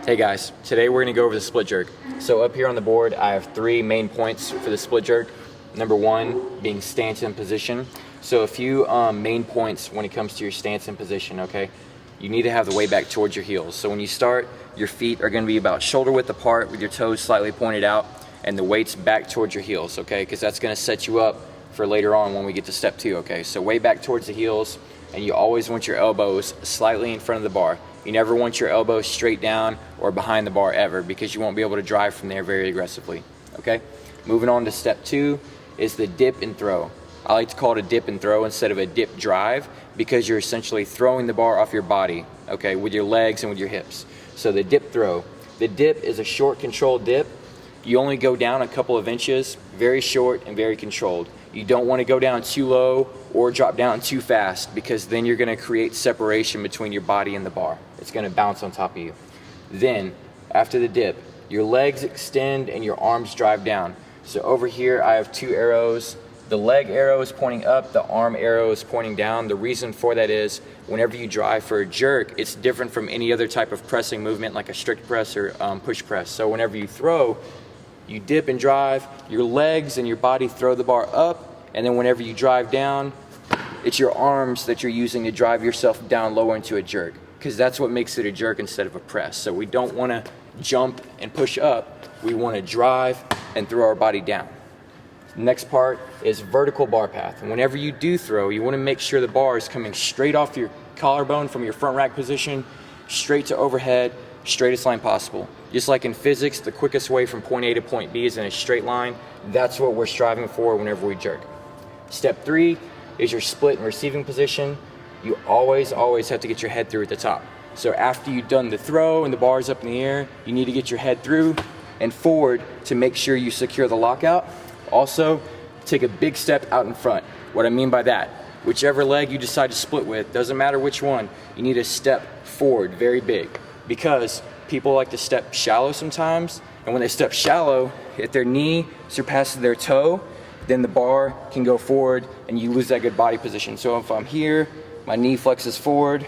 Hey guys, today we're going to go over the split jerk. So up here on the board I have 3 main points for the split jerk. Number 1 being stance and position. So a few main points when it comes to your stance and position, okay? You need to have the weight back towards your heels. So when you start, your feet are going to be about shoulder width apart with your toes slightly pointed out and the weight's back towards your heels, okay? Because that's going to set you up for later on when we get to step 2, okay? So way back towards the heels, and you always want your elbows slightly in front of the bar. You never want your elbows straight down or behind the bar ever, because you won't be able to drive from there very aggressively, okay? Moving on to step 2 is the dip and throw. I like to call it a dip and throw instead of a dip drive, because you're essentially throwing the bar off your body, okay, with your legs and with your hips. So the dip throw. The dip is a short controlled dip. You only go down a couple of inches, very short and very controlled. You don't want to go down too low or drop down too fast, because then you're going to create separation between your body and the bar. It's going to bounce on top of you. Then, after the dip, your legs extend and your arms drive down. So over here I have 2 arrows. The leg arrow is pointing up, the arm arrow is pointing down. The reason for that is whenever you drive for a jerk, it's different from any other type of pressing movement like a strict press or push press. So whenever you throw, you dip and drive, your legs and your body throw the bar up, and then whenever you drive down, it's your arms that you're using to drive yourself down lower into a jerk, because that's what makes it a jerk instead of a press. So we don't want to jump and push up, we want to drive and throw our body down. Next part is vertical bar path. And whenever you do throw, you want to make sure the bar is coming straight off your collarbone from your front rack position, straight to overhead, straightest line possible. Just like in physics, the quickest way from point A to point B is in a straight line. That's what we're striving for whenever we jerk. Step 3 is your split and receiving position. You always have to get your head through at the top. So after you've done the throw and the bar's up in the air, you need to get your head through and forward to make sure you secure the lockout. Also, take a big step out in front. What I mean by that, whichever leg you decide to split with, doesn't matter which one, you need to step forward very big, because people like to step shallow sometimes, and when they step shallow, if their knee surpasses their toe, then the bar can go forward and you lose that good body position. So if I'm here, my knee flexes forward,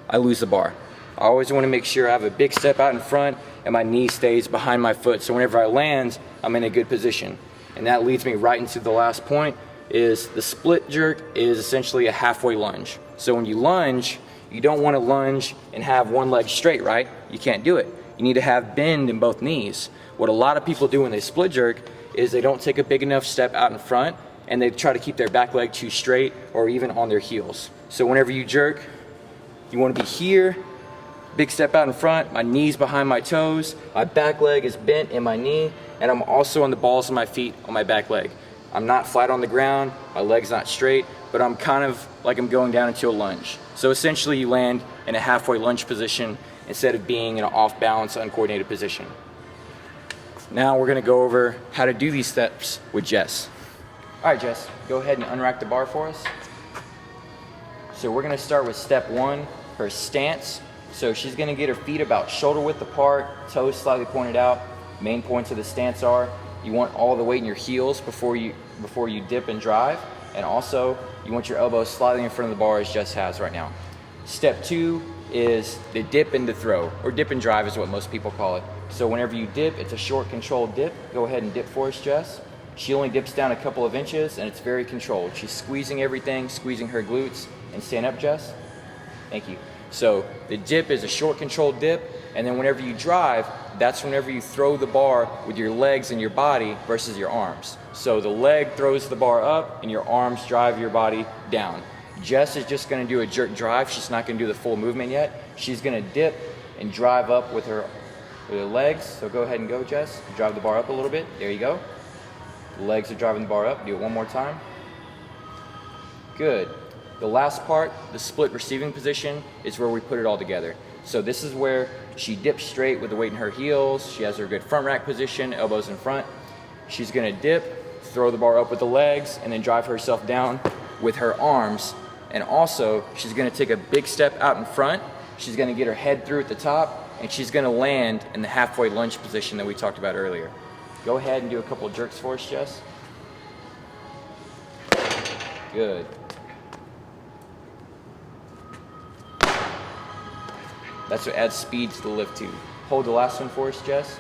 I lose the bar. I always want to make sure I have a big step out in front and my knee stays behind my foot, so whenever I land, I'm in a good position. And that leads me right into the last point, is the split jerk is essentially a halfway lunge. So when you lunge, you don't want to lunge and have one leg straight, right? You can't do it. You need to have bend in both knees. What a lot of people do when they split jerk is they don't take a big enough step out in front, and they try to keep their back leg too straight or even on their heels. So whenever you jerk, you want to be here, big step out in front, my knees behind my toes, my back leg is bent in my knee, and I'm also on the balls of my feet on my back leg. I'm not flat on the ground, my leg's not straight, but I'm kind of like I'm going down into a lunge. So essentially you land in a halfway lunge position instead of being in an off balance, uncoordinated position. Now we're gonna go over how to do these steps with Jess. All right, Jess, go ahead and unrack the bar for us. So we're gonna start with step 1, her stance. So she's gonna get her feet about shoulder width apart, toes slightly pointed out. Main points of the stance are, you want all the weight in your heels before you dip and drive, and also you want your elbows slightly in front of the bar as Jess has right now. Step 2 is the dip and the throw, or dip and drive is what most people call it. So whenever you dip, it's a short controlled dip. Go ahead and dip for us, Jess. She only dips down a couple of inches and it's very controlled. She's squeezing everything, squeezing her glutes. And stand up, Jess. Thank you. So the dip is a short controlled dip, and then whenever you drive, that's whenever you throw the bar with your legs and your body versus your arms. So the leg throws the bar up and your arms drive your body down. Jess is just gonna do a jerk drive. She's not gonna do the full movement yet. She's gonna dip and drive up with her legs. So go ahead and go, Jess. Drive the bar up a little bit. There you go. The legs are driving the bar up. Do it one more time. Good. The last part, the split receiving position, is where we put it all together. So this is where she dips straight with the weight in her heels. She has her good front rack position, elbows in front. She's gonna dip, throw the bar up with the legs, and then drive herself down with her arms. And also, she's gonna take a big step out in front. She's gonna get her head through at the top, and she's gonna land in the halfway lunge position that we talked about earlier. Go ahead and do a couple of jerks for us, Jess. Good. That's what adds speed to the lift too. Hold the last one for us, Jess.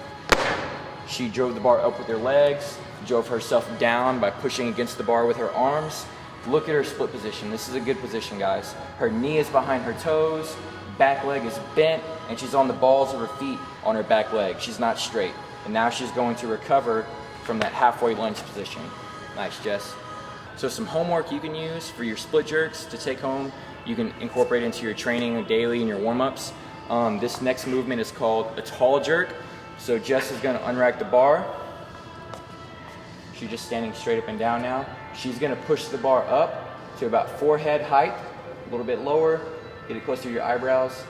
She drove the bar up with her legs, drove herself down by pushing against the bar with her arms. Look at her split position. This is a good position, guys. Her knee is behind her toes, back leg is bent, and she's on the balls of her feet on her back leg. She's not straight. And now she's going to recover from that halfway lunge position. Nice, Jess. So some homework you can use for your split jerks to take home. You can incorporate into your training daily and your warm-ups. This next movement is called a tall jerk. So Jess is gonna unrack the bar. She's just standing straight up and down now. She's gonna push the bar up to about forehead height, a little bit lower, get it close to your eyebrows.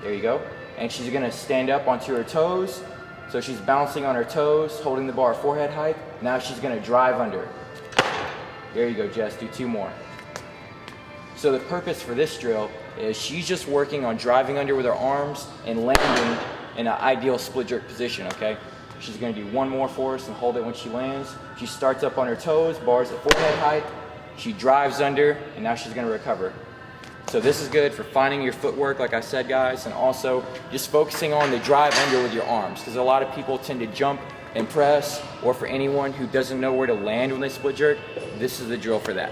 There you go. And she's gonna stand up onto her toes. So she's bouncing on her toes, holding the bar forehead height. Now she's gonna drive under. There you go, Jess, do 2 more. So the purpose for this drill is she's just working on driving under with her arms and landing in an ideal split jerk position, okay? She's gonna do 1 more for us and hold it when she lands. She starts up on her toes, bars at forehead height. She drives under, and now she's gonna recover. So this is good for finding your footwork, like I said, guys, and also just focusing on the drive under with your arms, because a lot of people tend to jump and press, or for anyone who doesn't know where to land when they split jerk, this is the drill for that.